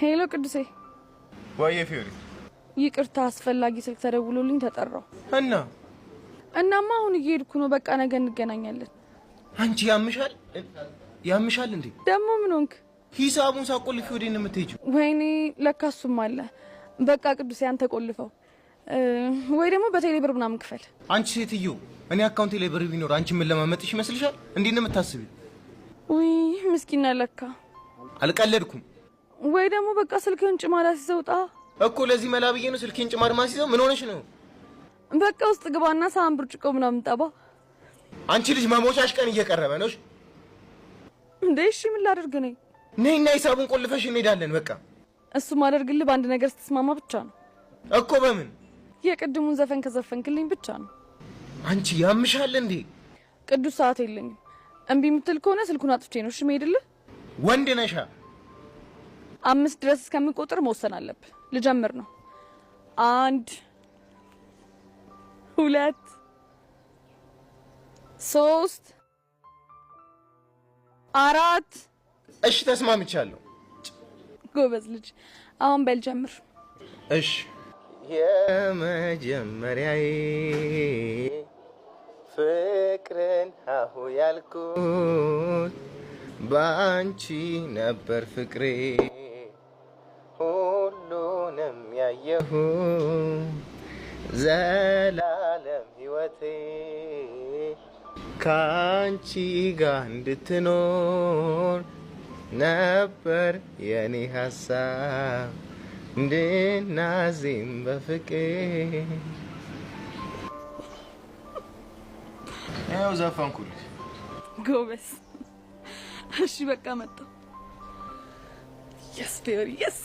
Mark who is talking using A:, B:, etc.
A: ሄሎ ቅዱሴ።
B: ወይ ፊዮሪ፣
A: ይቅርታ አስፈላጊ ስልክ ተደውሎልኝ ተጠራው።
B: እናማ
A: አሁን እየሄድኩ ነው። በቃ ነገ እንገናኛለን።
B: አንቺ ያምሻል እንዴ?
A: ደግሞ ምን ሆንክ?
B: ሂሳቡን ሳቆልፊ ወዴት ነው የምትሄጂው?
A: ወይኔ ለካሱም አለ። በቃ ቅዱሴ አንተ ቆልፈው ወይ ደግሞ በቴሌ ብር ምናምን ክፈል።
B: አንቺ ሴትዮ፣ እኔ አካውንቴ ላይ ብር ቢኖር አንቺ ምን ለማመጥሽ ይመስልሻል? እንዴት ነው የምታስቢው?
A: ውይ ምስኪና ለካ።
B: አልቀለድኩም።
A: ወይ ደግሞ በቃ ስልክህን ጭማዳ ሲዘውጣ
B: እኮ ለዚህ መላብዬ ነው ስልኬን ጭማድ ማሲዘው። ምን ሆነሽ ነው?
A: በቃ ውስጥ ግባና ሳህን ብርጭቆ ምናምን ጠባ።
B: አንቺ ልጅ መሞቻሽ ቀን እየቀረበ ነው
A: እንዴ? እሺ ምን ላድርግ ነኝ?
B: ነይና ሂሳቡን ቆልፈሽ እንሄዳለን። በቃ
A: እሱ ማደርግልህ በአንድ ነገር ስትስማማ ብቻ ነው
B: እኮ። በምን?
A: የቅድሙን ዘፈን ከዘፈንክልኝ ብቻ ነው።
B: አንቺ ያምሻል እንዴ?
A: ቅዱስ ሰዓት የለኝም። እምቢ የምትል ከሆነ ስልኩን አጥፍቼ ነው እሺ የምሄድልህ።
B: ወንድ ነሻ?
A: 5 ድረስ እስከምቆጥር መወሰን አለብህ። ልጀምር ነው። 1 2 3 4
B: እሺ ተስማምቻለሁ።
A: ጎበዝ ልጅ። አሁን በል ጀምር።
B: እሺ። የመጀመሪያዬ ፍቅርን አሁ ያልኩት ባንቺ ነበር ፍቅሬ፣ ሁሉንም ያየሁ ዘላለም ሕይወቴ ካንቺ ጋር እንድትኖር ነበር የኔ ሀሳብ እንድናዜም በፍቅር። ያው ዘፈንኩልሽ።
A: ጎበዝ። እሺ በቃ መጣሁ። የስ ፊዮሪ የስ